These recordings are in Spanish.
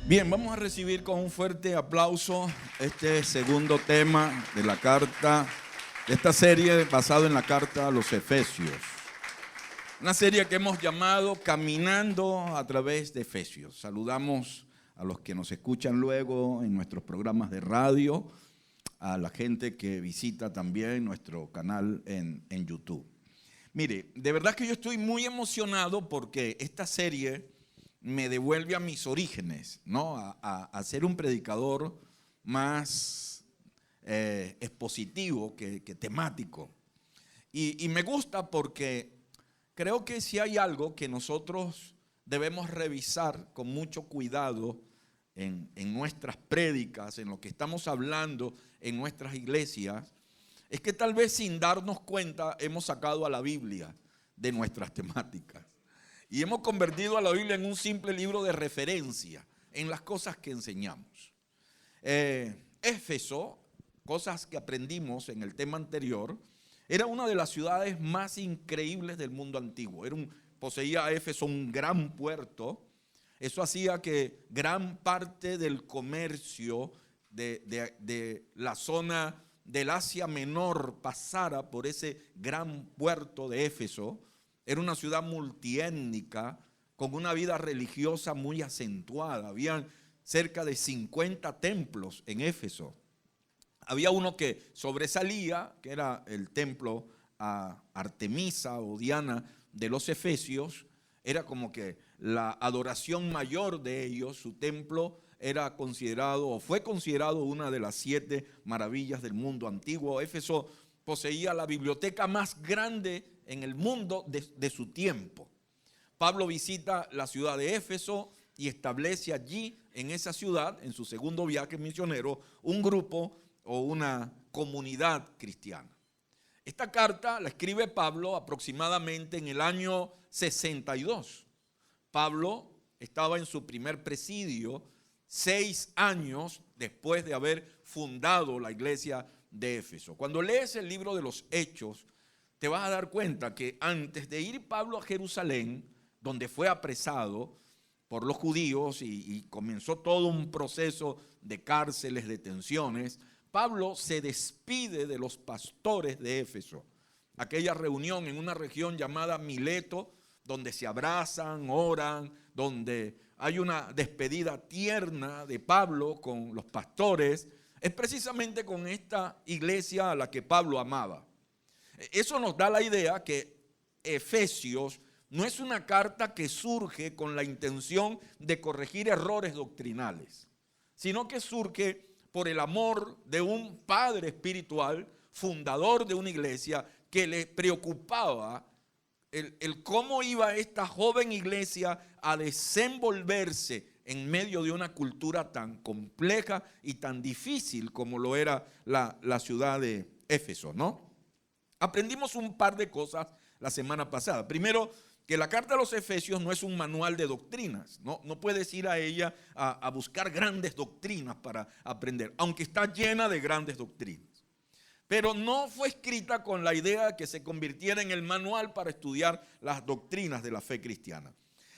Bien, vamos a recibir con un fuerte aplauso este segundo tema de la carta, de esta serie basada en la carta a los Efesios. Una serie que hemos llamado Caminando a través de Efesios. Saludamos a los que nos escuchan luego en nuestros programas de radio, a la gente que visita también nuestro canal en YouTube. Mire, de verdad que yo estoy muy emocionado porque esta serie me devuelve a mis orígenes, ¿no? A ser un predicador más expositivo que temático. Y me gusta porque creo que si hay algo que nosotros debemos revisar con mucho cuidado en nuestras prédicas, en lo que estamos hablando en nuestras iglesias, es que tal vez sin darnos cuenta hemos sacado a la Biblia de nuestras temáticas. Y hemos convertido a la Biblia en un simple libro de referencia en las cosas que enseñamos. Éfeso, cosas que aprendimos en el tema anterior, era una de las ciudades más increíbles del mundo antiguo. Poseía Éfeso un gran puerto. Eso hacía que gran parte del comercio de la zona del Asia Menor pasara por ese gran puerto de Éfeso. Era una ciudad multiétnica con una vida religiosa muy acentuada. Habían cerca de 50 templos en Éfeso. Había uno que sobresalía, que era el templo a Artemisa o Diana de los Efesios. Era como que la adoración mayor de ellos. Su templo era considerado o fue considerado una de las 7 maravillas del mundo antiguo. Éfeso poseía la biblioteca más grande en el mundo de su tiempo. Pablo visita la ciudad de Éfeso y establece allí, en esa ciudad, en su segundo viaje misionero, un grupo o una comunidad cristiana. Esta carta la escribe Pablo aproximadamente en el año 62. Pablo estaba en su primer presidio 6 años después de haber fundado la iglesia de Éfeso. Cuando lees el libro de los Hechos, te vas a dar cuenta que antes de ir Pablo a Jerusalén, donde fue apresado por los judíos y comenzó todo un proceso de cárceles, detenciones, Pablo se despide de los pastores de Éfeso. Aquella reunión en una región llamada Mileto, donde se abrazan, oran, donde hay una despedida tierna de Pablo con los pastores, es precisamente con esta iglesia a la que Pablo amaba. Eso nos da la idea que Efesios no es una carta que surge con la intención de corregir errores doctrinales, sino que surge por el amor de un padre espiritual, fundador de una iglesia, que le preocupaba el cómo iba esta joven iglesia a desenvolverse en medio de una cultura tan compleja y tan difícil como lo era la ciudad de Éfeso, ¿no? Aprendimos un par de cosas la semana pasada. Primero, que la carta a los Efesios no es un manual de doctrinas. No puedes ir a ella a buscar grandes doctrinas para aprender, aunque está llena de grandes doctrinas. Pero no fue escrita con la idea de que se convirtiera en el manual para estudiar las doctrinas de la fe cristiana.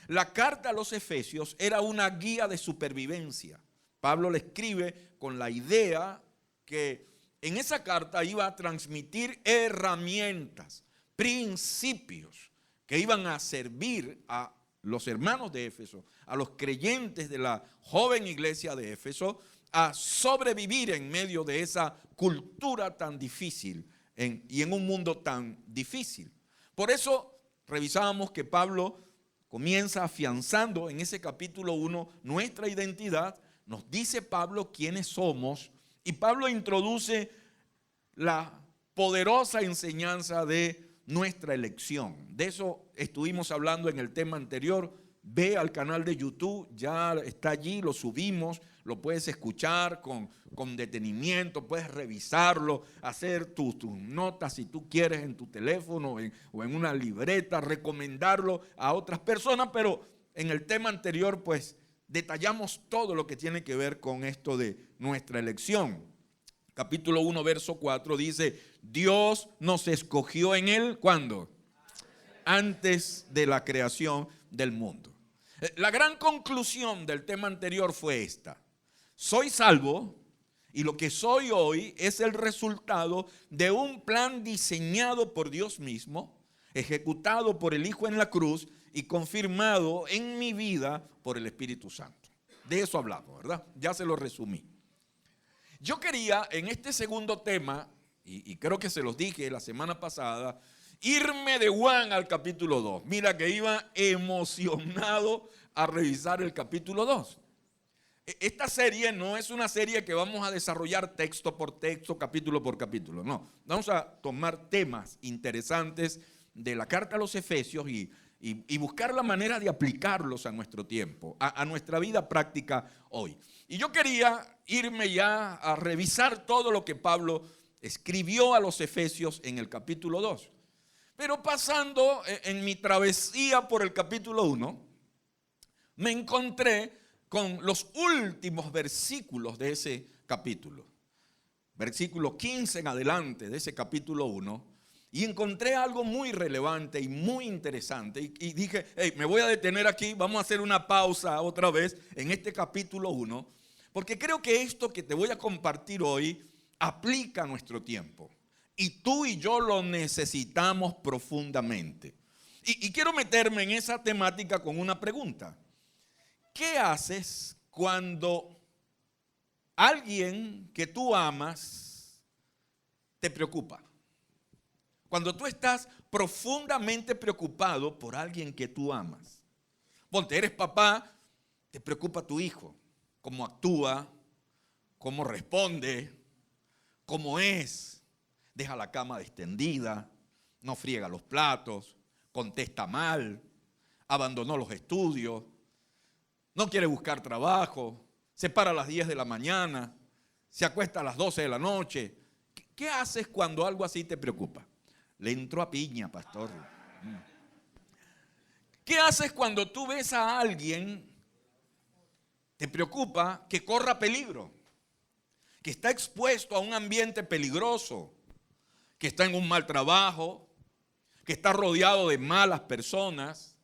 La carta a los Efesios era una guía de supervivencia. Pablo le escribe con la idea que en esa carta iba a transmitir herramientas, principios que iban a servir a los hermanos de Éfeso, a los creyentes de la joven iglesia de Éfeso, a sobrevivir en medio de esa cultura tan difícil y en un mundo tan difícil. Por eso revisábamos que Pablo comienza afianzando en ese capítulo 1 nuestra identidad. Nos dice Pablo quiénes somos, y Pablo introduce la poderosa enseñanza de nuestra elección. De eso estuvimos hablando en el tema anterior. Ve al canal de YouTube, ya está allí, lo subimos, lo puedes escuchar con detenimiento, puedes revisarlo, hacer tus notas si tú quieres en tu teléfono o en una libreta, recomendarlo a otras personas, pero en el tema anterior pues detallamos todo lo que tiene que ver con esto de nuestra elección. Capítulo 1, verso 4 dice, Dios nos escogió en él, ¿cuándo? Antes de la creación del mundo. La gran conclusión del tema anterior fue esta: soy salvo y lo que soy hoy es el resultado de un plan diseñado por Dios mismo, ejecutado por el Hijo en la cruz y confirmado en mi vida por el Espíritu Santo. De eso hablamos, ¿verdad? Ya se lo resumí. Yo quería en este segundo tema, y creo que se los dije la semana pasada, irme de Juan al capítulo 2. Mira que iba emocionado a revisar el capítulo 2. Esta serie no es una serie que vamos a desarrollar texto por texto, capítulo por capítulo. No, vamos a tomar temas interesantes de la carta a los Efesios y buscar la manera de aplicarlos a nuestro tiempo, a nuestra vida práctica hoy. Y yo quería irme ya a revisar todo lo que Pablo escribió a los Efesios en el capítulo 2. Pero pasando en mi travesía por el capítulo 1, me encontré con los últimos versículos de ese capítulo. Versículo 15 en adelante de ese capítulo 1. Y encontré algo muy relevante y muy interesante. Y dije, hey, me voy a detener aquí, vamos a hacer una pausa otra vez en este capítulo 1. Porque creo que esto que te voy a compartir hoy aplica a nuestro tiempo. Y tú y yo lo necesitamos profundamente. Y quiero meterme en esa temática con una pregunta. ¿Qué haces cuando alguien que tú amas te preocupa? Cuando tú estás profundamente preocupado por alguien que tú amas. Ponte, eres papá, te preocupa tu hijo. Cómo actúa, cómo responde, cómo es. Deja la cama extendida, no friega los platos, contesta mal, abandonó los estudios, no quiere buscar trabajo, se para a las 10 de la mañana, se acuesta a las 12 de la noche. ¿Qué haces cuando algo así te preocupa? Le entró a piña, pastor. ¿Qué haces cuando tú ves a alguien, te preocupa que corra peligro, que está expuesto a un ambiente peligroso, que está en un mal trabajo, que está rodeado de malas personas,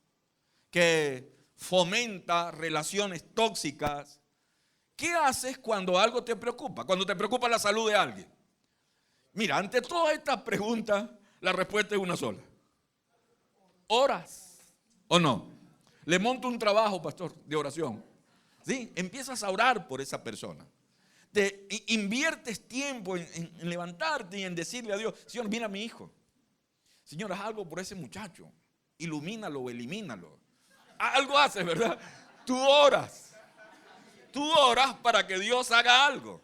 que fomenta relaciones tóxicas? ¿Qué haces cuando algo te preocupa? Cuando te preocupa la salud de alguien. Mira, ante todas estas preguntas, la respuesta es una sola. ¿Oras o no? Le monto un trabajo, pastor, de oración. ¿Sí? Empiezas a orar por esa persona. Te inviertes tiempo en levantarte y en decirle a Dios, Señor, mira a mi hijo. Señor, haz algo por ese muchacho. Ilumínalo o elimínalo. Algo haces, ¿verdad? Tú oras. Tú oras para que Dios haga algo.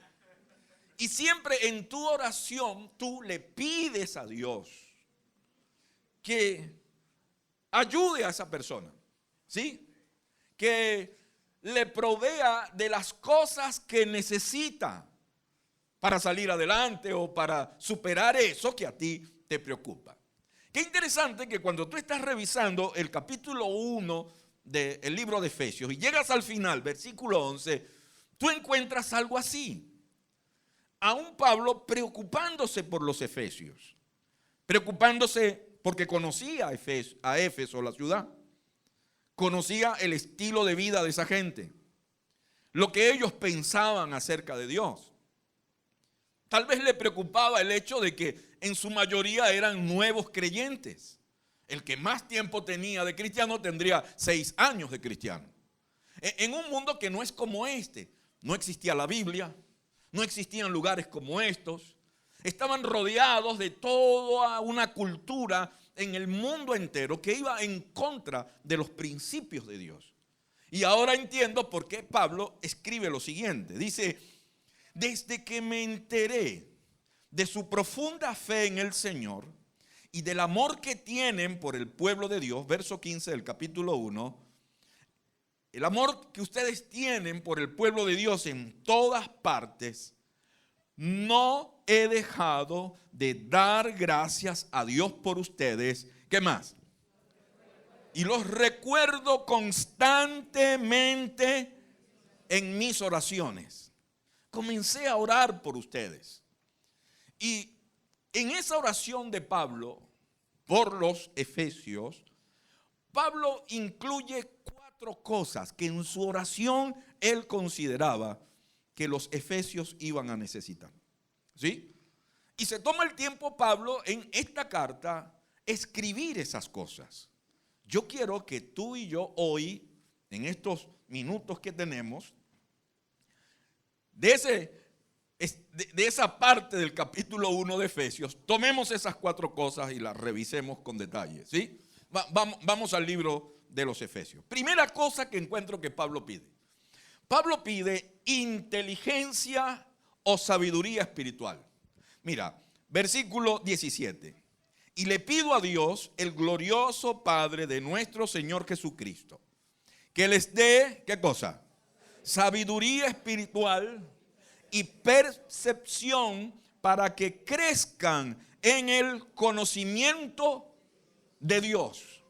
Y siempre en tu oración tú le pides a Dios que ayude a esa persona. ¿Sí? Que le provea de las cosas que necesita para salir adelante o para superar eso que a ti te preocupa. Qué interesante que cuando tú estás revisando el capítulo 1 del libro de Efesios y llegas al final, versículo 11, tú encuentras algo así. A un Pablo preocupándose por los efesios, preocupándose porque conocía a Éfeso, la ciudad. Conocía el estilo de vida de esa gente, lo que ellos pensaban acerca de Dios. Tal vez le preocupaba el hecho de que en su mayoría eran nuevos creyentes. El que más tiempo tenía de cristiano tendría 6 años de cristiano. En un mundo que no es como este. No existía la Biblia, no existían lugares como estos. Estaban rodeados de toda una cultura en el mundo entero que iba en contra de los principios de Dios. Y ahora entiendo por qué Pablo escribe lo siguiente. Dice, desde que me enteré de su profunda fe en el Señor y del amor que tienen por el pueblo de Dios, verso 15 del capítulo 1, el amor que ustedes tienen por el pueblo de Dios en todas partes, no he dejado de dar gracias a Dios por ustedes. ¿Qué más? Y los recuerdo constantemente en mis oraciones. Comencé a orar por ustedes. Y en esa oración de Pablo por los efesios, Pablo incluye 4 cosas que en su oración él consideraba que los efesios iban a necesitar. ¿Sí? Y se toma el tiempo Pablo en esta carta escribir esas cosas. Yo quiero que tú y yo hoy, en estos minutos que tenemos, de esa parte del capítulo 1 de Efesios, tomemos esas 4 cosas y las revisemos con detalle. ¿Sí? Vamos al libro de los Efesios. Primera cosa que encuentro que Pablo pide. Pablo pide inteligencia o sabiduría espiritual. Mira, versículo 17. Y le pido a Dios, el glorioso Padre de nuestro Señor Jesucristo, que les dé, ¿qué cosa? Sabiduría espiritual y percepción para que crezcan en el conocimiento de Dios.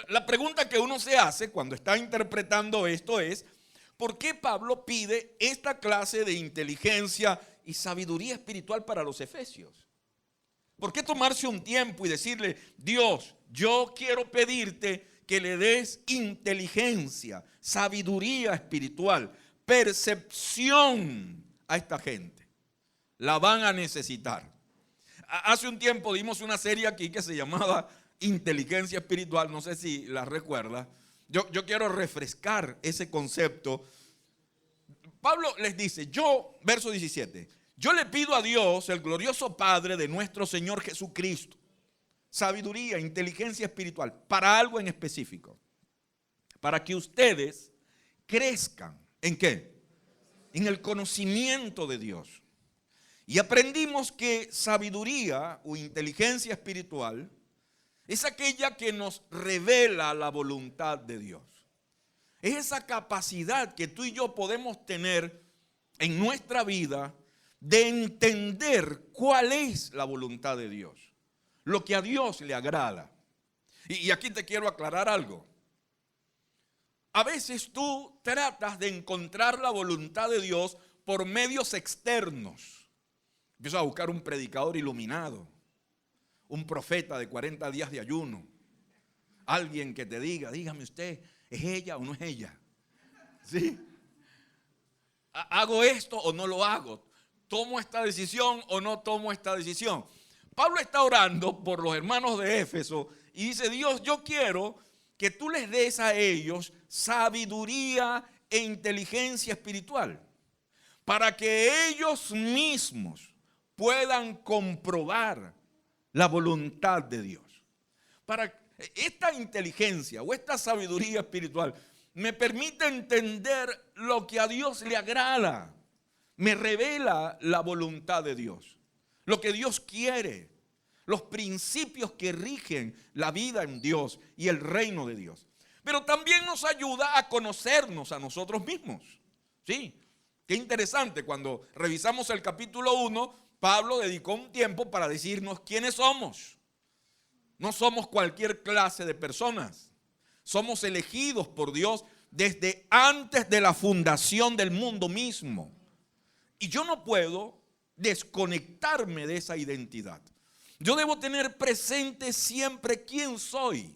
La pregunta que uno se hace cuando está interpretando esto es, ¿por qué Pablo pide esta clase de inteligencia y sabiduría espiritual para los efesios? ¿Por qué tomarse un tiempo y decirle, Dios, yo quiero pedirte que le des inteligencia, sabiduría espiritual, percepción a esta gente? La van a necesitar. Hace un tiempo dimos una serie aquí que se llamaba Inteligencia Espiritual, no sé si la recuerda. Yo quiero refrescar ese concepto. Pablo les dice, verso 17, yo le pido a Dios, el glorioso Padre de nuestro Señor Jesucristo, sabiduría, inteligencia espiritual, para algo en específico, para que ustedes crezcan, ¿en qué? En el conocimiento de Dios. Y aprendimos que sabiduría o inteligencia espiritual es aquella que nos revela la voluntad de Dios. Es esa capacidad que tú y yo podemos tener en nuestra vida de entender cuál es la voluntad de Dios, lo que a Dios le agrada. Y aquí te quiero aclarar algo. A veces tú tratas de encontrar la voluntad de Dios por medios externos. Empiezas a buscar un predicador iluminado, un profeta de 40 días de ayuno, alguien que te diga, dígame usted, ¿es ella o no es ella? ¿Sí? ¿Hago esto o no lo hago? ¿Tomo esta decisión o no tomo esta decisión? Pablo está orando por los hermanos de Éfeso y dice, Dios, yo quiero que tú les des a ellos sabiduría e inteligencia espiritual para que ellos mismos puedan comprobar la voluntad de Dios. Para esta inteligencia o esta sabiduría espiritual me permite entender lo que a Dios le agrada. Me revela la voluntad de Dios, lo que Dios quiere, los principios que rigen la vida en Dios y el reino de Dios. Pero también nos ayuda a conocernos a nosotros mismos. Sí, qué interesante, cuando revisamos el capítulo 1, Pablo dedicó un tiempo para decirnos quiénes somos. No somos cualquier clase de personas. Somos elegidos por Dios desde antes de la fundación del mundo mismo. Y yo no puedo desconectarme de esa identidad. Yo debo tener presente siempre quién soy.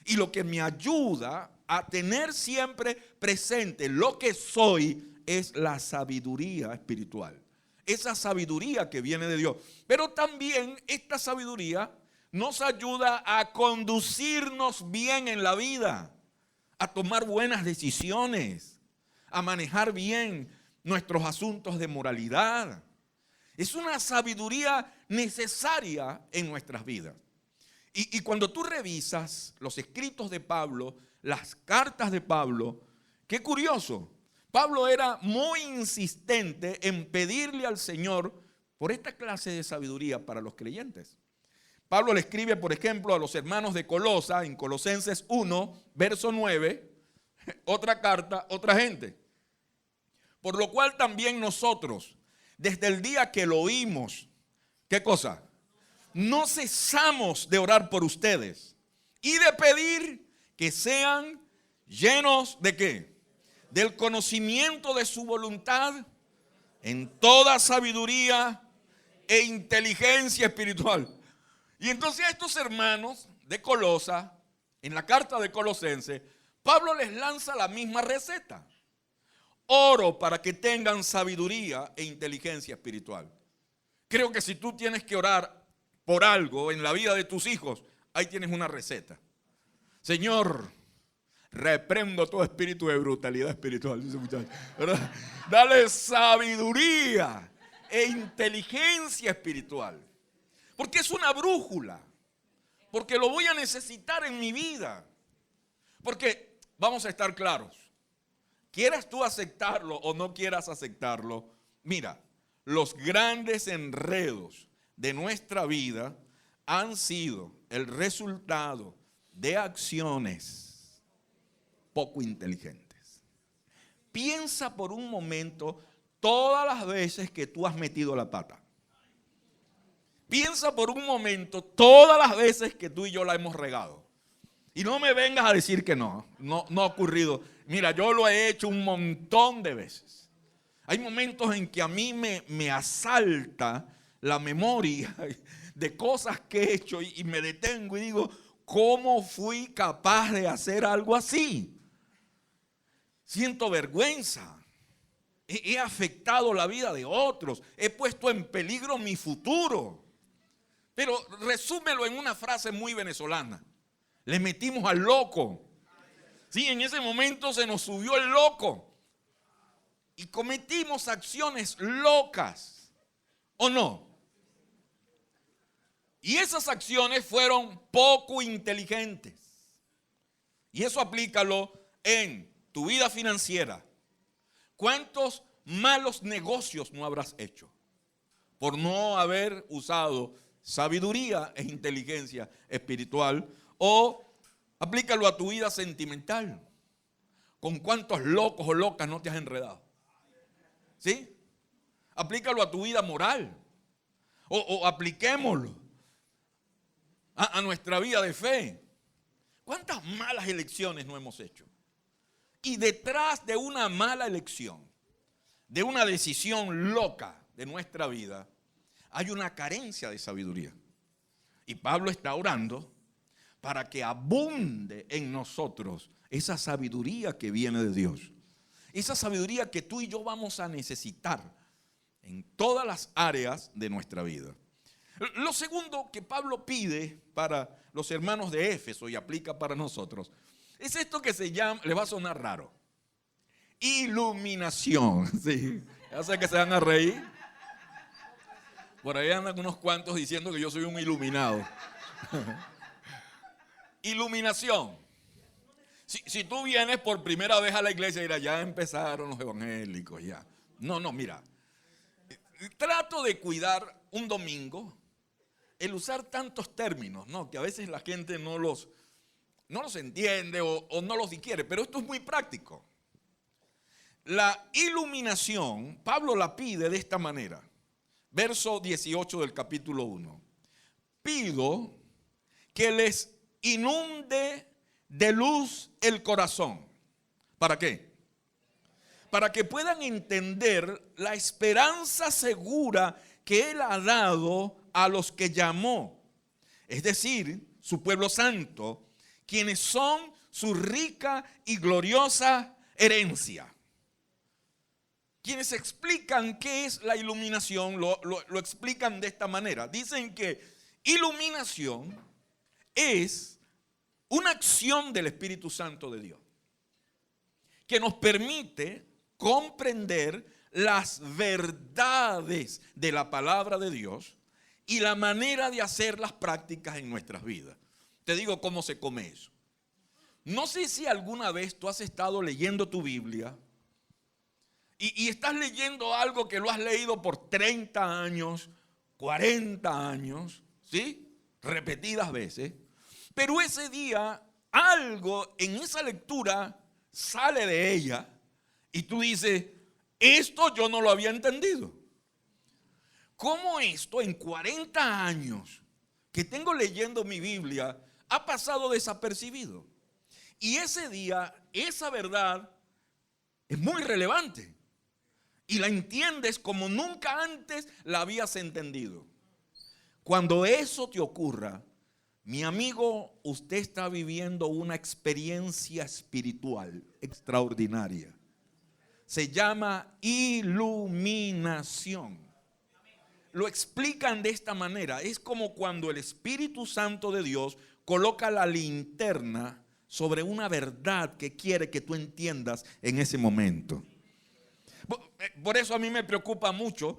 Y lo que me ayuda a tener siempre presente lo que soy es la sabiduría espiritual. Esa sabiduría que viene de Dios. Pero también esta sabiduría nos ayuda a conducirnos bien en la vida, a tomar buenas decisiones, a manejar bien nuestros asuntos de moralidad. Es una sabiduría necesaria en nuestras vidas. Y cuando tú revisas los escritos de Pablo, las cartas de Pablo, qué curioso, Pablo era muy insistente en pedirle al Señor por esta clase de sabiduría para los creyentes. Pablo le escribe, por ejemplo, a los hermanos de Colosa, en Colosenses 1, verso 9, otra carta, otra gente. Por lo cual también nosotros, desde el día que lo oímos, ¿qué cosa? No cesamos de orar por ustedes y de pedir que sean llenos ¿de qué? Del conocimiento de su voluntad en toda sabiduría e inteligencia espiritual. Y entonces a estos hermanos de Colosa, en la carta de Colosenses, Pablo les lanza la misma receta. Oro para que tengan sabiduría e inteligencia espiritual. Creo que si tú tienes que orar por algo en la vida de tus hijos, ahí tienes una receta. Señor, reprendo todo espíritu de brutalidad espiritual, dice muchacho, ¿verdad? Dale sabiduría e inteligencia espiritual. Porque es una brújula. Porque lo voy a necesitar en mi vida. Porque vamos a estar claros. Quieras tú aceptarlo o no quieras aceptarlo, mira, los grandes enredos de nuestra vida han sido el resultado de acciones poco inteligentes. Piensa por un momento todas las veces que tú has metido la pata. Piensa por un momento todas las veces que tú y yo la hemos regado. Y no me vengas a decir que no ha ocurrido. Mira, yo lo he hecho un montón de veces. Hay momentos en que a mí me asalta la memoria de cosas que he hecho y me detengo y digo, ¿cómo fui capaz de hacer algo así? Siento vergüenza. He afectado la vida de otros. He puesto en peligro mi futuro. Pero resúmelo en una frase muy venezolana. Le metimos al loco. Sí, en ese momento se nos subió el loco. Y cometimos acciones locas. ¿O no? Y esas acciones fueron poco inteligentes. Y eso aplícalo en tu vida financiera. ¿Cuántos malos negocios no habrás hecho por no haber usado sabiduría e inteligencia espiritual? O aplícalo a tu vida sentimental. ¿Con cuántos locos o locas no te has enredado? ¿Sí? Aplícalo a tu vida moral. O apliquémoslo a nuestra vida de fe. ¿Cuántas malas elecciones no hemos hecho? Y detrás de una mala elección, de una decisión loca de nuestra vida, hay una carencia de sabiduría. Y Pablo está orando para que abunde en nosotros esa sabiduría que viene de Dios. Esa sabiduría que tú y yo vamos a necesitar en todas las áreas de nuestra vida. Lo segundo que Pablo pide para los hermanos de Éfeso y aplica para nosotros, es esto que se llama, le va a sonar raro, iluminación. Sí, ya sé que se van a reír. Por ahí andan unos cuantos diciendo que yo soy un iluminado. Iluminación. Si tú vienes por primera vez a la iglesia y dirás, ya empezaron los evangélicos, ya. No, mira. Trato de cuidar un domingo el usar tantos términos, ¿no? Que a veces la gente no los entiende o no los digiere, pero esto es muy práctico. La iluminación, Pablo la pide de esta manera. Verso 18 del capítulo 1. Pido que les inunde de luz el corazón. ¿Para qué? Para que puedan entender la esperanza segura que Él ha dado a los que llamó, es decir, su pueblo santo, quienes son su rica y gloriosa herencia. Quienes explican qué es la iluminación lo explican de esta manera. Dicen que iluminación es una acción del Espíritu Santo de Dios que nos permite comprender las verdades de la palabra de Dios y la manera de hacer las prácticas en nuestras vidas. Te digo cómo se come eso. No sé si alguna vez tú has estado leyendo tu Biblia y estás leyendo algo que lo has leído por 30 años, 40 años, ¿sí? Repetidas veces. Pero ese día algo en esa lectura sale de ella y tú dices, esto yo no lo había entendido. ¿Cómo esto en 40 años que tengo leyendo mi Biblia ha pasado desapercibido? Y ese día, esa verdad es muy relevante y la entiendes como nunca antes la habías entendido. Cuando eso te ocurra, mi amigo, usted está viviendo una experiencia espiritual extraordinaria. Se llama iluminación. Lo explican de esta manera. Es como cuando el Espíritu Santo de Dios coloca la linterna sobre una verdad que quiere que tú entiendas en ese momento. Por eso a mí me preocupa mucho,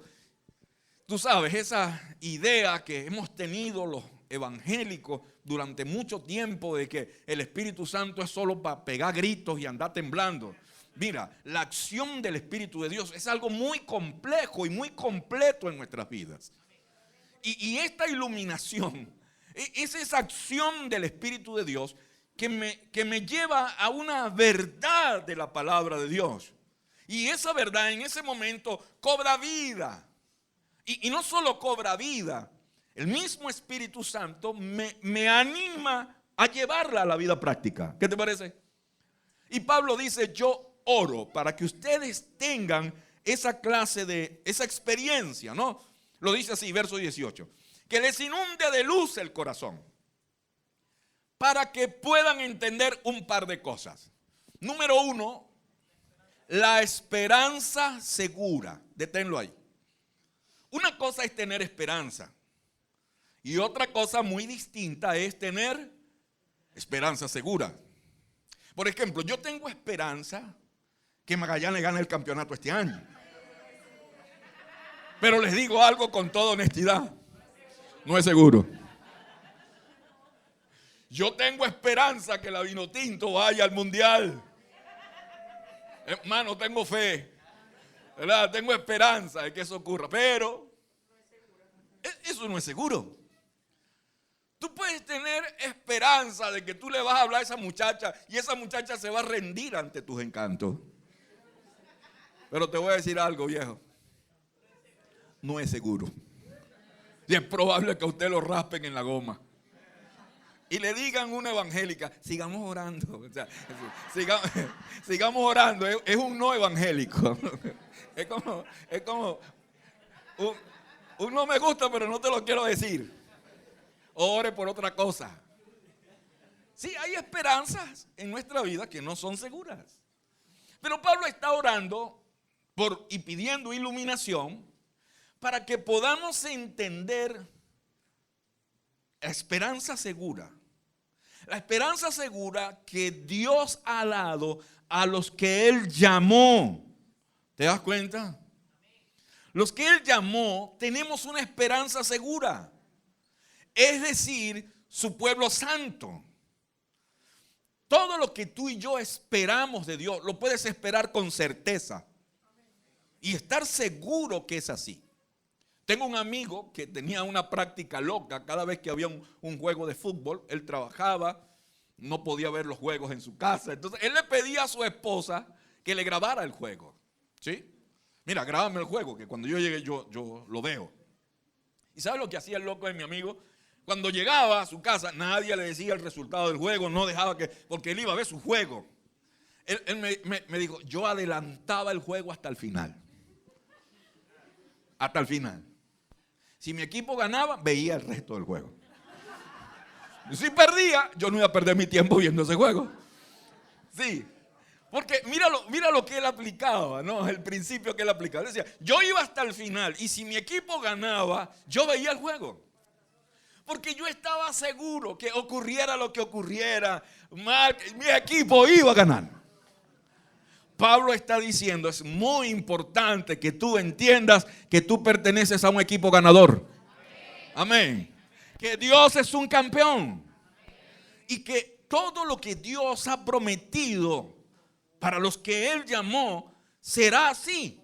tú sabes, esa idea que hemos tenido los evangélicos durante mucho tiempo de que el Espíritu Santo es solo para pegar gritos y andar temblando. Mira, la acción del Espíritu de Dios es algo muy complejo y muy completo en nuestras vidas. Y esta iluminación es esa acción del Espíritu de Dios que me lleva a una verdad de la palabra de Dios. Y esa verdad en ese momento cobra vida. Y no solo cobra vida, el mismo Espíritu Santo me anima a llevarla a la vida práctica. ¿Qué te parece? Y Pablo dice, yo oro para que ustedes tengan esa clase de, esa experiencia, ¿no? Lo dice así, verso 18. Que les inunde de luz el corazón, para que puedan entender un par de cosas. Número uno, la esperanza segura. Deténlo ahí. Una cosa es tener esperanza y otra cosa muy distinta es tener esperanza segura. Por ejemplo, yo tengo esperanza que Magallanes gane el campeonato este año. Pero les digo algo con toda honestidad, no es seguro. Yo tengo esperanza que la Vinotinto vaya al mundial. Hermano, tengo fe, ¿verdad? Tengo esperanza de que eso ocurra, pero eso no es seguro. Tú puedes tener esperanza de que tú le vas a hablar a esa muchacha y esa muchacha se va a rendir ante tus encantos. Pero te voy a decir algo, viejo. No es seguro. Y es probable que a usted lo raspen en la goma y le digan una evangélica, sigamos orando. O sea, sigamos orando. Es un no evangélico. Es como un no me gusta, pero no te lo quiero decir. Ore por otra cosa. Sí, hay esperanzas en nuestra vida que no son seguras. Pero Pablo está orando y pidiendo iluminación para que podamos entender la esperanza segura. La esperanza segura que Dios ha dado a los que Él llamó. ¿Te das cuenta? Los que Él llamó, tenemos una esperanza segura. Es decir, su pueblo santo. Todo lo que tú y yo esperamos de Dios, lo puedes esperar con certeza. Y estar seguro que es así. Tengo un amigo que tenía una práctica loca. Cada vez que había un juego de fútbol, él trabajaba, no podía ver los juegos en su casa. Entonces, él le pedía a su esposa que le grabara el juego. ¿Sí? Mira, grábame el juego, que cuando yo llegue yo lo veo. ¿Y sabes lo que hacía el loco de mi amigo? Cuando llegaba a su casa, nadie le decía el resultado del juego, no dejaba porque él iba a ver su juego. Él me dijo, yo adelantaba el juego hasta el final. Hasta el final. Si mi equipo ganaba, veía el resto del juego. Y si perdía, yo no iba a perder mi tiempo viendo ese juego. Sí. Porque mira lo que él aplicaba, ¿no? El principio que él aplicaba. Él decía, yo iba hasta el final y si mi equipo ganaba, yo veía el juego. Porque yo estaba seguro que ocurriera lo que ocurriera, mi equipo iba a ganar. Pablo está diciendo, es muy importante que tú entiendas que tú perteneces a un equipo ganador. Amén. Que Dios es un campeón. Y que todo lo que Dios ha prometido para los que Él llamó será así.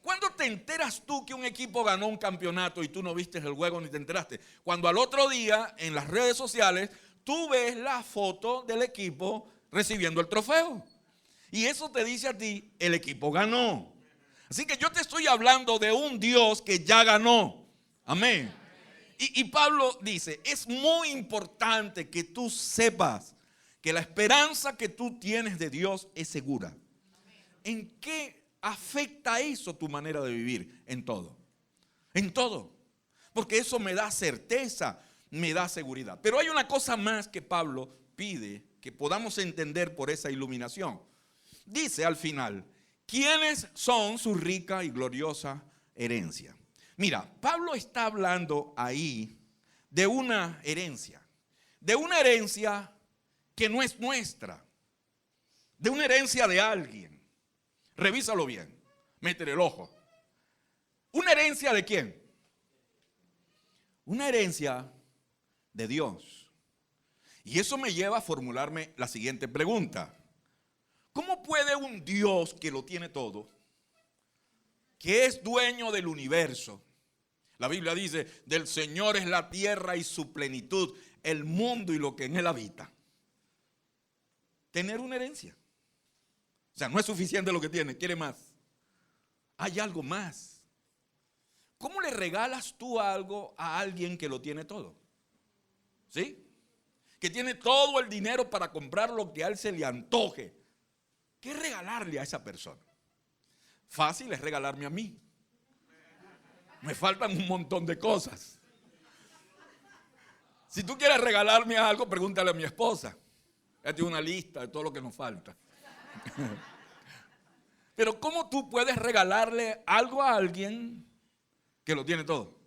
¿Cuándo te enteras tú que un equipo ganó un campeonato y tú no viste el juego ni te enteraste? Cuando al otro día en las redes sociales tú ves la foto del equipo recibiendo el trofeo. Y eso te dice a ti, el equipo ganó. Así que yo te estoy hablando de un Dios que ya ganó. Amén. Y Pablo dice, es muy importante que tú sepas que la esperanza que tú tienes de Dios es segura. ¿En qué afecta eso tu manera de vivir? En todo. En todo. Porque eso me da certeza, me da seguridad. Pero hay una cosa más que Pablo pide que podamos entender por esa iluminación. Dice al final, ¿quiénes son su rica y gloriosa herencia? Mira, Pablo está hablando ahí de una herencia que no es nuestra, de una herencia de alguien. Revísalo bien, métele el ojo. ¿Una herencia de quién? Una herencia de Dios. Y eso me lleva a formularme la siguiente pregunta. ¿Cómo puede un Dios que lo tiene todo, que es dueño del universo? La Biblia dice, del Señor es la tierra y su plenitud, el mundo y lo que en él habita. Tener una herencia. O sea, no es suficiente lo que tiene, quiere más. Hay algo más. ¿Cómo le regalas tú algo a alguien que lo tiene todo? ¿Sí? Que tiene todo el dinero para comprar lo que a él se le antoje. ¿Qué regalarle a esa persona? Fácil es regalarme a mí. Me faltan un montón de cosas. Si tú quieres regalarme algo, pregúntale a mi esposa. Ella tiene una lista de todo lo que nos falta. Pero ¿cómo tú puedes regalarle algo a alguien que lo tiene todo?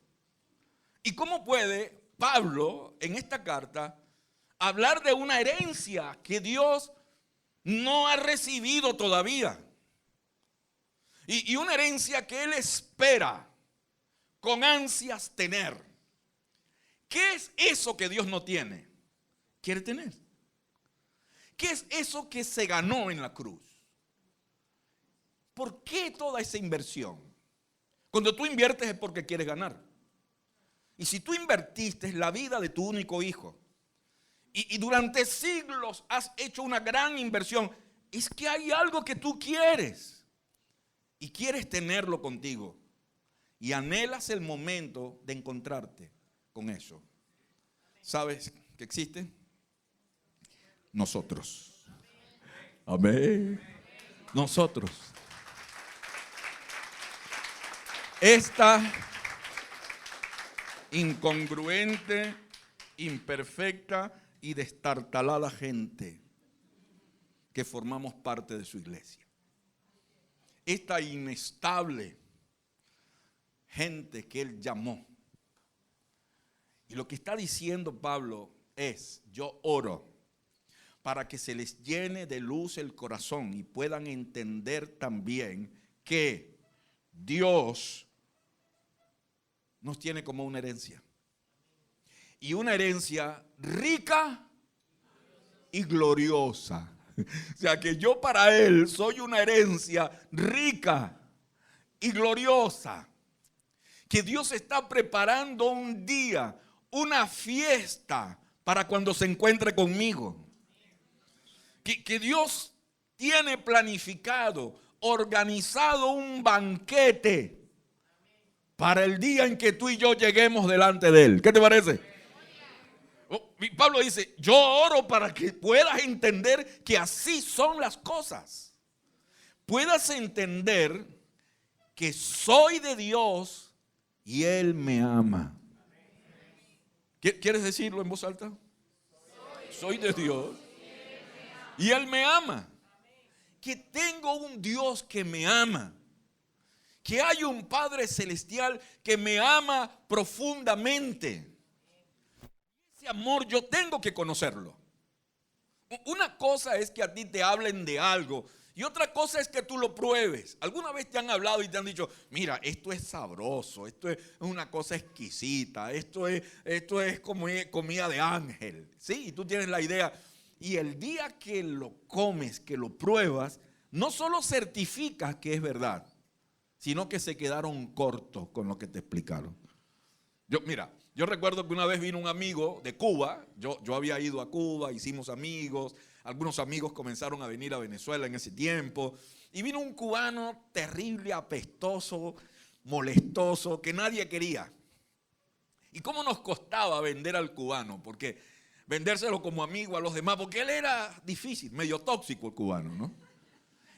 ¿Y cómo puede Pablo en esta carta hablar de una herencia que Dios no ha recibido todavía? Y una herencia que él espera con ansias tener. ¿Qué es eso que Dios no tiene? Quiere tener. ¿Qué es eso que se ganó en la cruz? ¿Por qué toda esa inversión? Cuando tú inviertes es porque quieres ganar. Y si tú invertiste la vida de tu único hijo y durante siglos has hecho una gran inversión, es que hay algo que tú quieres y quieres tenerlo contigo. Y anhelas el momento de encontrarte con eso. ¿Sabes qué existe? Nosotros. Amén. Nosotros. Esta incongruente, imperfecta y destartalada gente que formamos parte de su iglesia. Esta inestable gente que él llamó. Y lo que está diciendo Pablo es, yo oro para que se les llene de luz el corazón y puedan entender también que Dios nos tiene como una herencia. Y una herencia rica y gloriosa. O sea que yo para él soy una herencia rica y gloriosa. Que Dios está preparando un día, una fiesta para cuando se encuentre conmigo. Que Dios tiene planificado, organizado un banquete para el día en que tú y yo lleguemos delante de Él. ¿Qué te parece? Pablo dice, yo oro para que puedas entender que así son las cosas. Puedas entender que soy de Dios y Él me ama. ¿Quieres decirlo en voz alta? Soy de Dios y Él me ama. Que tengo un Dios que me ama. Que hay un Padre celestial que me ama profundamente. ese amor yo tengo que conocerlo. Una cosa es que a ti te hablen de algo y otra cosa es que tú lo pruebes. ¿Alguna vez te han hablado y te han dicho, mira, esto es sabroso, esto es una cosa exquisita, esto es como comida de ángel? Sí, y tú tienes la idea. Y el día que lo comes, que lo pruebas, no solo certificas que es verdad, sino que se quedaron cortos con lo que te explicaron. Yo recuerdo que una vez vino un amigo de Cuba. Yo había ido a Cuba, hicimos amigos. Algunos amigos comenzaron a venir a Venezuela en ese tiempo. Y vino un cubano terrible, apestoso, molestoso, que nadie quería. ¿Y cómo nos costaba vender al cubano? Porque vendérselo como amigo a los demás, porque él era difícil, medio tóxico el cubano, ¿no?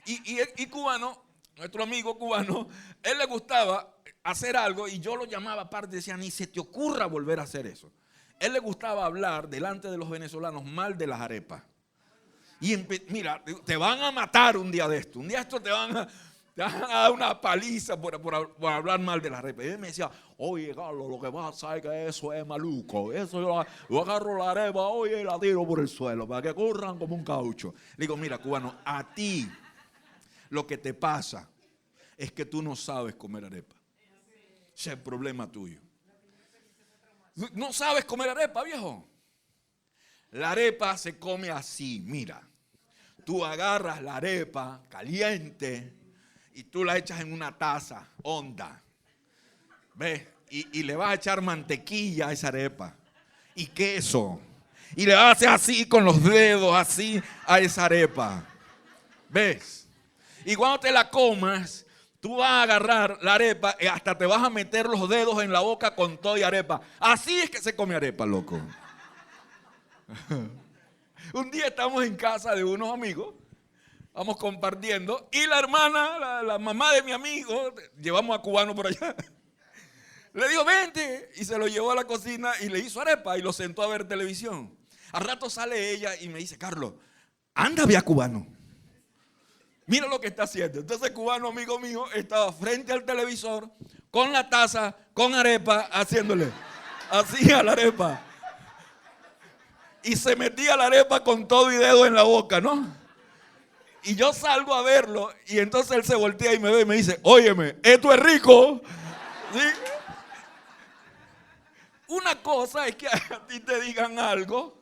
Y cubano, nuestro amigo cubano, él le gustaba hacer algo y yo lo llamaba aparte y decía, ni se te ocurra volver a hacer eso. Él le gustaba hablar delante de los venezolanos mal de las arepas. Y mira, te van a matar un día de esto. Un día de esto te van a dar una paliza por hablar mal de las arepas. Y él me decía, oye Carlos, lo que pasa es que eso es maluco. Eso yo agarro la arepa, oye, y la tiro por el suelo para que corran como un caucho. Le digo, mira, cubano, a ti lo que te pasa es que tú no sabes comer arepa. Ese es el problema tuyo. No sabes comer arepa, viejo. La arepa se come así, mira. Tú agarras la arepa caliente y tú la echas en una taza honda. ¿Ves? Y le vas a echar mantequilla a esa arepa y queso. Y le vas a hacer así con los dedos, así a esa arepa. ¿Ves? Y cuando te la comas, tú vas a agarrar la arepa y hasta te vas a meter los dedos en la boca con todo y arepa. Así es que se come arepa, loco. Un día estamos en casa de unos amigos, vamos compartiendo, y la hermana, la mamá de mi amigo, llevamos a cubano por allá, le dijo, vente, y se lo llevó a la cocina y le hizo arepa y lo sentó a ver televisión. Al rato sale ella y me dice, Carlos, anda, ve a cubano. Mira lo que está haciendo. Entonces cubano, amigo mío, estaba frente al televisor con la taza, con arepa, haciéndole así a la arepa. Y se metía la arepa con todo y dedo en la boca, ¿no? Y yo salgo a verlo y entonces él se voltea y me ve y me dice, óyeme, esto es rico. ¿Sí? Una cosa es que a ti te digan algo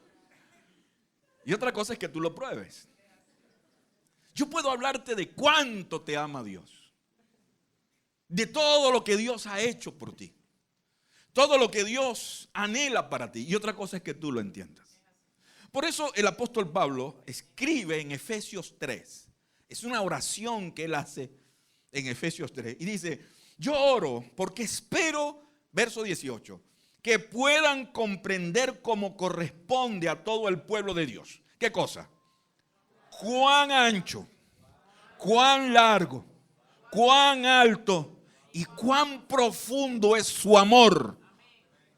y otra cosa es que tú lo pruebes. Yo puedo hablarte de cuánto te ama Dios, de todo lo que Dios ha hecho por ti, todo lo que Dios anhela para ti, y otra cosa es que tú lo entiendas. Por eso el apóstol Pablo escribe en Efesios 3, es una oración que él hace en Efesios 3, y dice, yo oro porque espero, verso 18, que puedan comprender como corresponde a todo el pueblo de Dios. ¿Qué cosa? Cuán ancho, cuán largo, cuán alto y cuán profundo es su amor.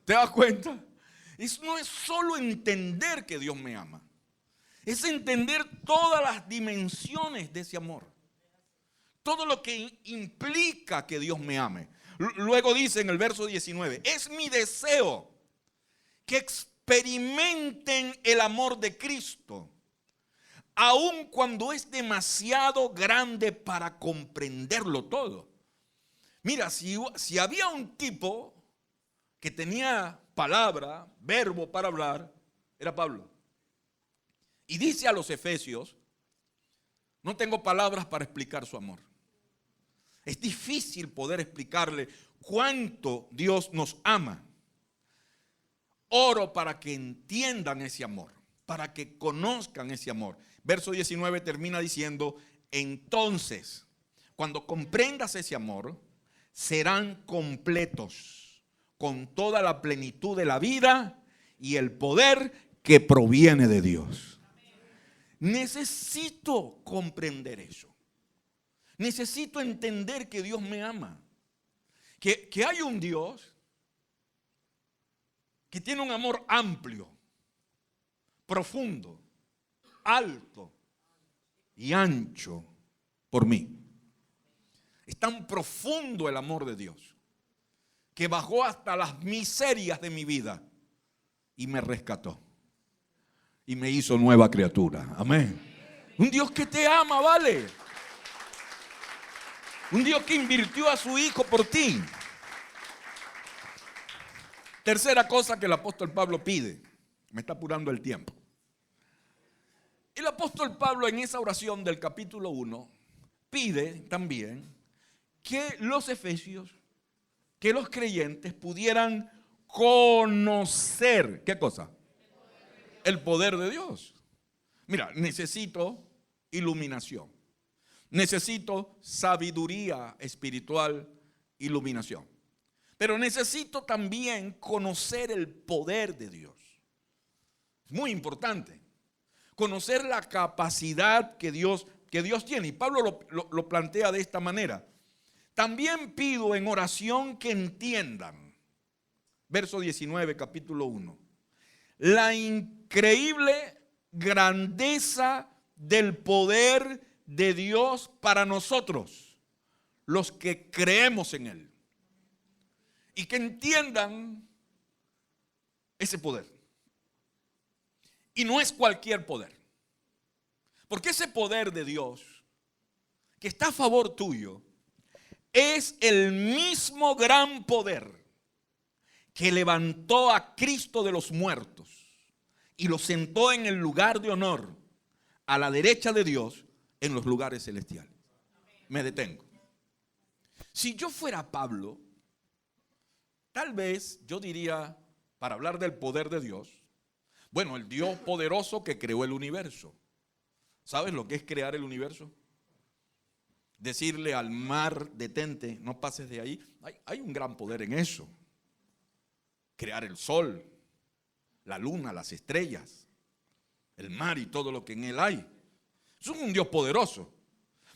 ¿Te das cuenta? Eso no es solo entender que Dios me ama, es entender todas las dimensiones de ese amor, todo lo que implica que Dios me ame. Luego dice en el verso 19, es mi deseo que experimenten el amor de Cristo, aun cuando es demasiado grande para comprenderlo todo. Mira, si había un tipo que tenía palabra, verbo para hablar, era Pablo. Y dice a los efesios, no tengo palabras para explicar su amor. Es difícil poder explicarle cuánto Dios nos ama. Oro para que entiendan ese amor, para que conozcan ese amor. Verso 19 termina diciendo, entonces, cuando comprendas ese amor, serán completos con toda la plenitud de la vida y el poder que proviene de Dios. Necesito comprender eso. Necesito entender que Dios me ama. Que hay un Dios que tiene un amor amplio, profundo, alto y ancho por mí. Es tan profundo el amor de Dios que bajó hasta las miserias de mi vida y me rescató y me hizo nueva criatura. Amén. Un Dios que te ama, ¿vale? Un Dios que invirtió a su Hijo por ti. Tercera cosa que el apóstol Pablo pide. Me está apurando el tiempo. El apóstol Pablo en esa oración del capítulo 1 pide también que los efesios, que los creyentes pudieran conocer. ¿Qué cosa? El poder de Dios. Mira, necesito iluminación. Necesito sabiduría espiritual, iluminación. Pero necesito también conocer el poder de Dios. Es muy importante. Conocer la capacidad que Dios tiene. Y Pablo lo plantea de esta manera. También pido en oración que entiendan. Verso 19, capítulo 1. La increíble grandeza del poder de Dios para nosotros, los que creemos en Él. Y que entiendan ese poder. Y no es cualquier poder. Porque ese poder de Dios, que está a favor tuyo, es el mismo gran poder que levantó a Cristo de los muertos y lo sentó en el lugar de honor a la derecha de Dios en los lugares celestiales. Me detengo. Si yo fuera Pablo, tal vez yo diría, para hablar del poder de Dios, bueno, el Dios poderoso que creó el universo. ¿Sabes lo que es crear el universo? Decirle al mar, detente, no pases de ahí. Hay un gran poder en eso. Crear el sol, la luna, las estrellas, el mar y todo lo que en él hay. Es un Dios poderoso.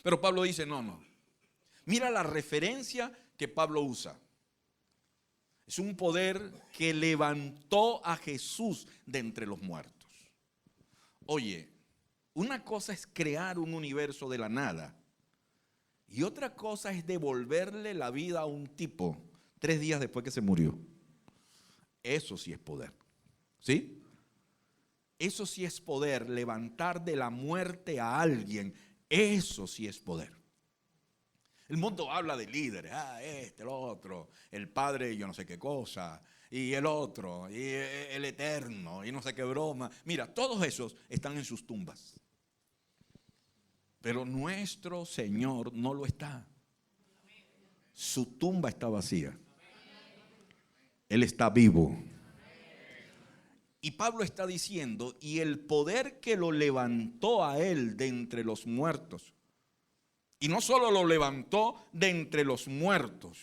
Pero Pablo dice, no. Mira la referencia que Pablo usa. Es un poder que levantó a Jesús de entre los muertos. Oye, una cosa es crear un universo de la nada. Y otra cosa es devolverle la vida a un tipo 3 días después que se murió. Eso sí es poder. ¿Sí? Eso sí es poder, levantar de la muerte a alguien. Eso sí es poder. El mundo habla de líderes, el otro, el padre yo no sé qué cosa, y el otro, y el eterno, y no sé qué broma. Mira, todos esos están en sus tumbas. Pero nuestro Señor no lo está. Su tumba está vacía. Él está vivo. Y Pablo está diciendo, y el poder que lo levantó a él de entre los muertos, y no solo lo levantó de entre los muertos,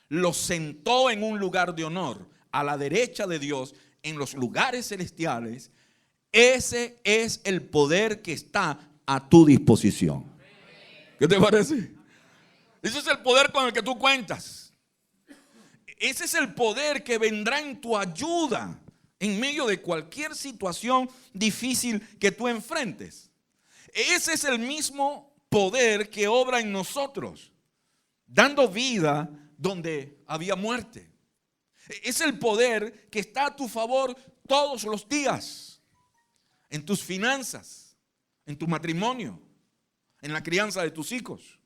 lo sentó en un lugar de honor, a la derecha de Dios, en los lugares celestiales. Ese es el poder que está a tu disposición. ¿Qué te parece? Ese es el poder con el que tú cuentas. Ese es el poder que vendrá en tu ayuda en medio de cualquier situación difícil que tú enfrentes. Ese es el mismo poder que obra en nosotros, dando vida donde había muerte. Es el poder que está a tu favor todos los días, en tus finanzas, en tu matrimonio, en la crianza de tus hijos,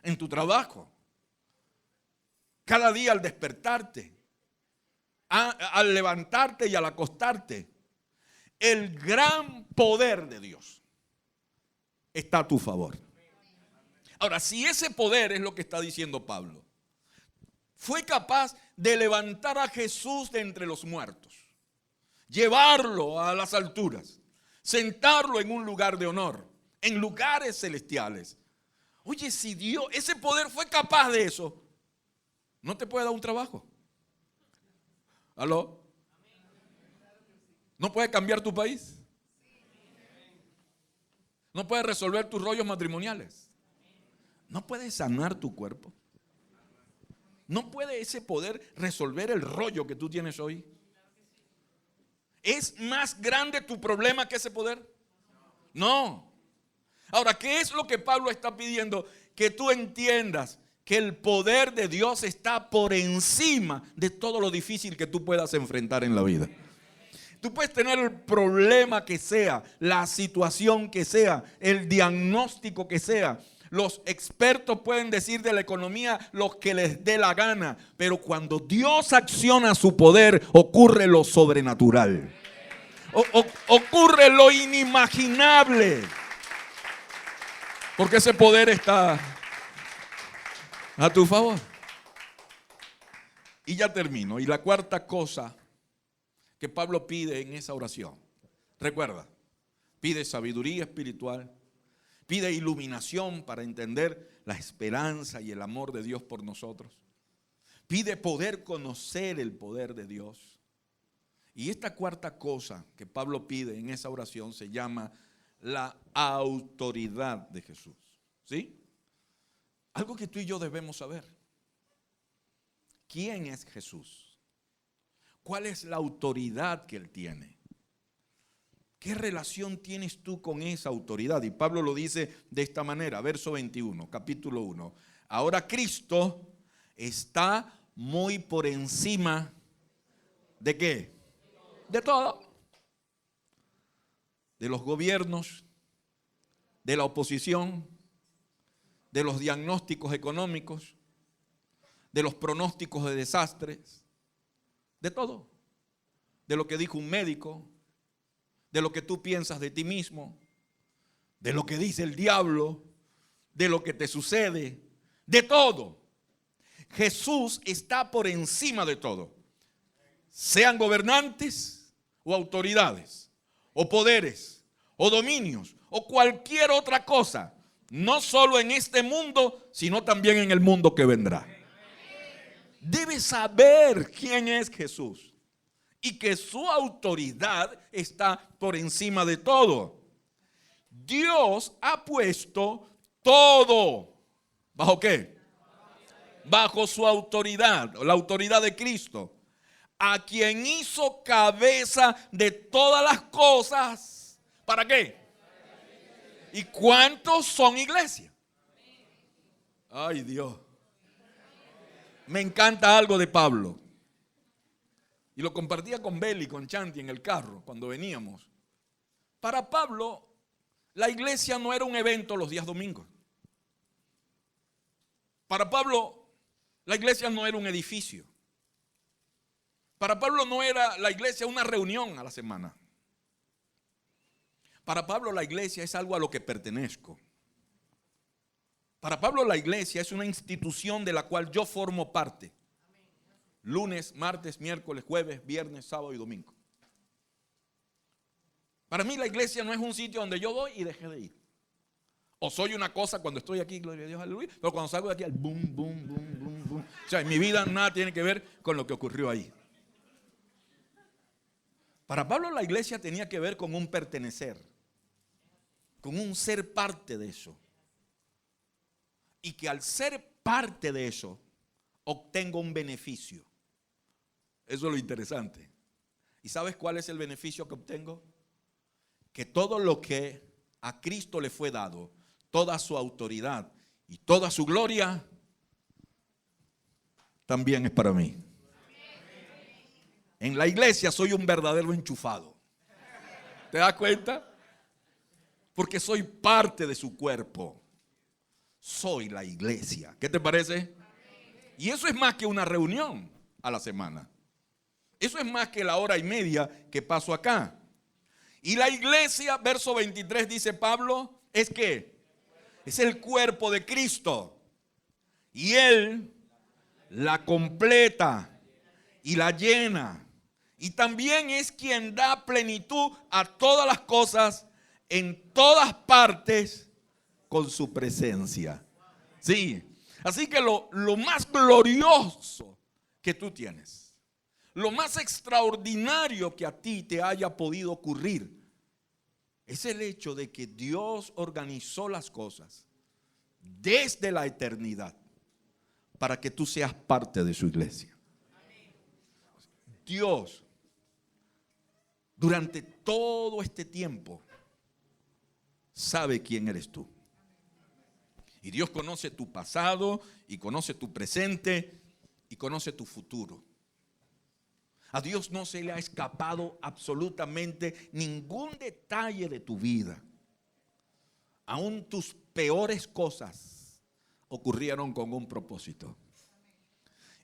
en tu trabajo. Cada día al despertarte, al levantarte y al acostarte, el gran poder de Dios está a tu favor. Ahora, si ese poder es lo que está diciendo Pablo, fue capaz de levantar a Jesús de entre los muertos, llevarlo a las alturas, sentarlo en un lugar de honor, en lugares celestiales. Oye, si Dios, ese poder fue capaz de eso, ¿no te puede dar un trabajo? ¿Aló? ¿No puede cambiar tu país? ¿No puede resolver tus rollos matrimoniales? ¿No puede sanar tu cuerpo? ¿No puede ese poder resolver el rollo que tú tienes hoy? ¿Es más grande tu problema que ese poder? No. Ahora, ¿qué es lo que Pablo está pidiendo? Que tú entiendas que el poder de Dios está por encima de todo lo difícil que tú puedas enfrentar en la vida. Tú puedes tener el problema que sea, la situación que sea, el diagnóstico que sea. Los expertos pueden decir de la economía lo que les dé la gana, pero cuando Dios acciona su poder, ocurre lo sobrenatural. Ocurre lo inimaginable. Porque ese poder está a tu favor. Y ya termino. Y la cuarta cosa que Pablo pide en esa oración, recuerda, pide sabiduría espiritual, pide iluminación para entender la esperanza y el amor de Dios por nosotros, pide poder conocer el poder de Dios. Y esta cuarta cosa que Pablo pide en esa oración se llama la autoridad de Jesús. ¿Sí? Algo que tú y yo debemos saber. ¿Quién es Jesús? ¿Cuál es la autoridad que Él tiene? ¿Qué relación tienes tú con esa autoridad? Y Pablo lo dice de esta manera, verso 21, capítulo 1. Ahora Cristo está muy por encima ¿de qué? De todo. De los gobiernos, de la oposición, de los diagnósticos económicos, de los pronósticos de desastres, de todo. De lo que dijo un médico, de lo que tú piensas de ti mismo, de lo que dice el diablo, de lo que te sucede, de todo. Jesús está por encima de todo. Sean gobernantes o autoridades, o poderes, o dominios, o cualquier otra cosa. No solo en este mundo, sino también en el mundo que vendrá. Debes saber quién es Jesús y que su autoridad está por encima de todo. Dios ha puesto todo, ¿bajo qué? Bajo su autoridad, la autoridad de Cristo, a quien hizo cabeza de todas las cosas. ¿Para qué? ¿Y cuántos son iglesia? Ay, Dios. Me encanta algo de Pablo. Y lo compartía con Beli, con Chanti en el carro cuando veníamos. Para Pablo, la iglesia no era un evento los días domingos. Para Pablo, la iglesia no era un edificio. Para Pablo no era la iglesia una reunión a la semana. Para Pablo la iglesia es algo a lo que pertenezco. Para Pablo la iglesia es una institución de la cual yo formo parte. Lunes, martes, miércoles, jueves, viernes, sábado y domingo. Para mí la iglesia no es un sitio donde yo voy y dejé de ir. O soy una cosa cuando estoy aquí, gloria a Dios, aleluya, pero cuando salgo de aquí, al boom, boom, boom, boom, boom. O sea, en mi vida nada tiene que ver con lo que ocurrió ahí. Para Pablo la iglesia tenía que ver con un pertenecer, con un ser parte de eso. Y que al ser parte de eso, obtengo un beneficio. Eso es lo interesante. ¿Y sabes cuál es el beneficio que obtengo? Que todo lo que a Cristo le fue dado, toda su autoridad y toda su gloria, también es para mí. En la iglesia soy un verdadero enchufado. ¿Te das cuenta? Porque soy parte de su cuerpo. Soy la iglesia. ¿Qué te parece? Y eso es más que una reunión a la semana. Eso es más que la hora y media que paso acá. Y la iglesia, verso 23 dice Pablo, ¿es qué? Es el cuerpo de Cristo. Y Él la completa y la llena. Y también es quien da plenitud a todas las cosas en todas partes con su presencia. Sí. Así que lo más glorioso que tú tienes, lo más extraordinario que a ti te haya podido ocurrir, es el hecho de que Dios organizó las cosas desde la eternidad para que tú seas parte de su iglesia. Dios, durante todo este tiempo, sabe quién eres tú. Y Dios conoce tu pasado y conoce tu presente y conoce tu futuro. A Dios no se le ha escapado absolutamente ningún detalle de tu vida. Aún tus peores cosas ocurrieron con un propósito.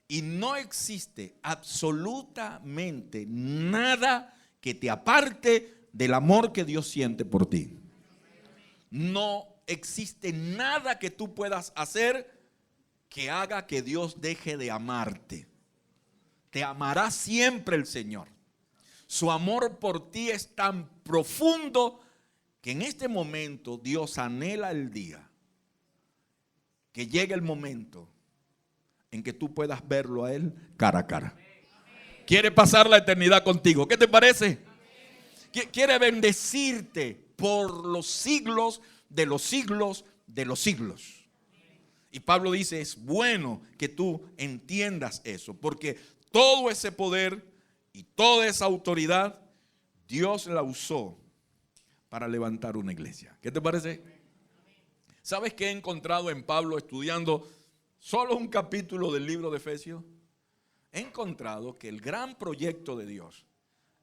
Y no existe absolutamente nada que te aparte del amor que Dios siente por ti. No existe nada que tú puedas hacer que haga que Dios deje de amarte. Te amará siempre el Señor. Su amor por ti es tan profundo que en este momento Dios anhela el día que llegue el momento en que tú puedas verlo a Él cara a cara. Quiere pasar la eternidad contigo. ¿Qué te parece? Quiere bendecirte por los siglos de los siglos de los siglos. Y Pablo dice, es bueno que tú entiendas eso, porque todo ese poder y toda esa autoridad, Dios la usó para levantar una iglesia. ¿Qué te parece? ¿Sabes qué he encontrado en Pablo estudiando solo un capítulo del libro de Efesios? He encontrado que el gran proyecto de Dios,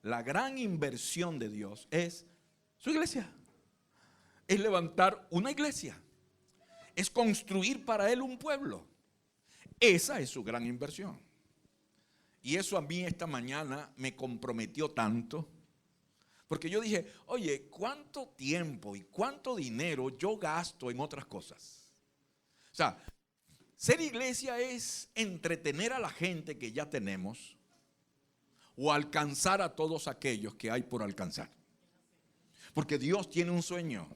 la gran inversión de Dios es su iglesia. Es levantar una iglesia. Es construir para Él un pueblo. Esa es su gran inversión. Y eso a mí esta mañana me comprometió tanto. Porque yo dije, oye, ¿cuánto tiempo y cuánto dinero yo gasto en otras cosas? O sea, ser iglesia es entretener a la gente que ya tenemos o alcanzar a todos aquellos que hay por alcanzar. Porque Dios tiene un sueño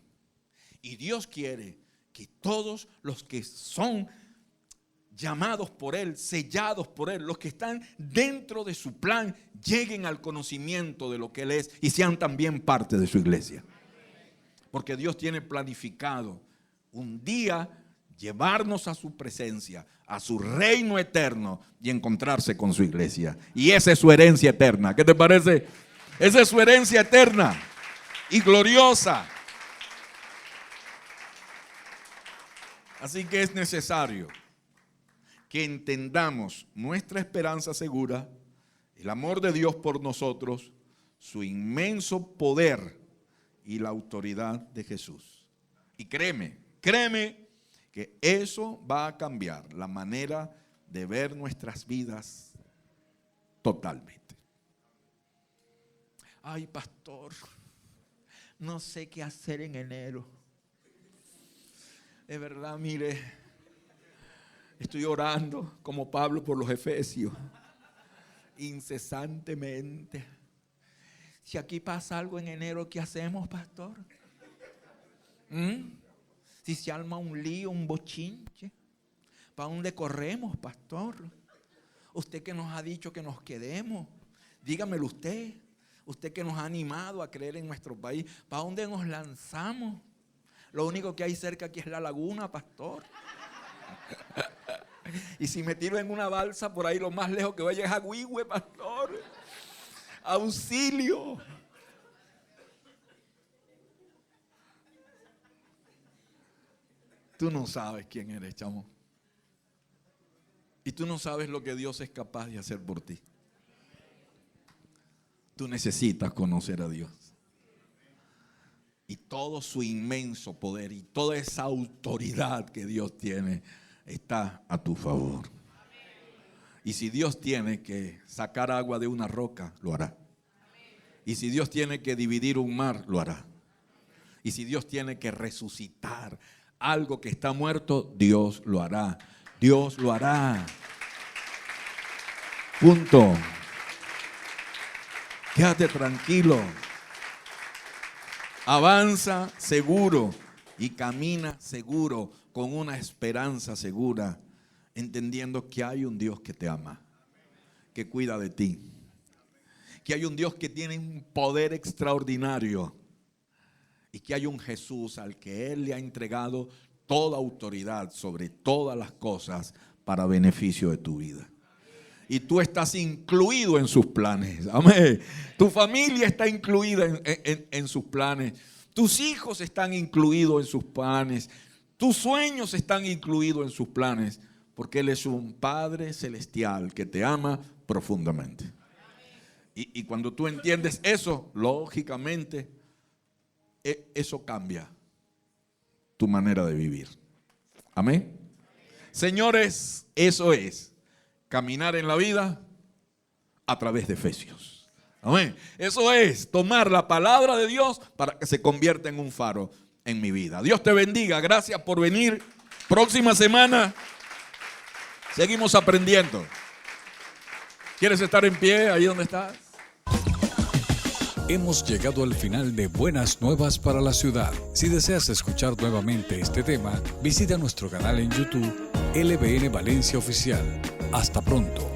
y Dios quiere que todos los que son llamados por Él, sellados por Él, los que están dentro de su plan, lleguen al conocimiento de lo que Él es y sean también parte de su iglesia. Porque Dios tiene planificado un día llevarnos a su presencia, a su reino eterno y encontrarse con su iglesia. Y esa es su herencia eterna. ¿Qué te parece? Esa es su herencia eterna y gloriosa. Así que es necesario que entendamos nuestra esperanza segura, el amor de Dios por nosotros, su inmenso poder y la autoridad de Jesús. Y créeme que eso va a cambiar la manera de ver nuestras vidas totalmente. Ay, pastor, no sé qué hacer en enero. De verdad, mire, estoy orando como Pablo por los Efesios, incesantemente. Si aquí pasa algo en enero, ¿qué hacemos, pastor? Si se arma un lío, un bochinche, ¿para dónde corremos, pastor? Usted que nos ha dicho que nos quedemos, dígamelo usted. Usted que nos ha animado a creer en nuestro país, ¿para dónde nos lanzamos? Lo único que hay cerca aquí es la laguna, pastor. Y si me tiro en una balsa por ahí, lo más lejos que vaya es a Huigüe, pastor. Auxilio. Tú no sabes quién eres, chamo. Y tú no sabes lo que Dios es capaz de hacer por ti. Tú necesitas conocer a Dios. Y todo su inmenso poder y toda esa autoridad que Dios tiene está a tu favor. Y si Dios tiene que sacar agua de una roca, lo hará. Y si Dios tiene que dividir un mar, lo hará. Y si Dios tiene que resucitar algo que está muerto, Dios lo hará. Dios lo hará. Punto. Quédate tranquilo. Avanza seguro y camina seguro, con una esperanza segura, entendiendo que hay un Dios que te ama, que cuida de ti, que hay un Dios que tiene un poder extraordinario y que hay un Jesús al que Él le ha entregado toda autoridad sobre todas las cosas para beneficio de tu vida. Y tú estás incluido en sus planes. Amén. Tu familia está incluida en sus planes. Tus hijos están incluidos en sus planes. Tus sueños están incluidos en sus planes. Porque Él es un Padre celestial que te ama profundamente. Y cuando tú entiendes eso, lógicamente, eso cambia tu manera de vivir. Amén. Señores, eso es caminar en la vida a través de Efesios. Amén. Eso es tomar la palabra de Dios para que se convierta en un faro en mi vida. Dios te bendiga. Gracias por venir. Próxima semana seguimos aprendiendo. ¿Quieres estar en pie ahí donde estás? Hemos llegado al final de Buenas Nuevas para la Ciudad. Si deseas escuchar nuevamente este tema, visita nuestro canal en YouTube, LBN Valencia Oficial. Hasta pronto.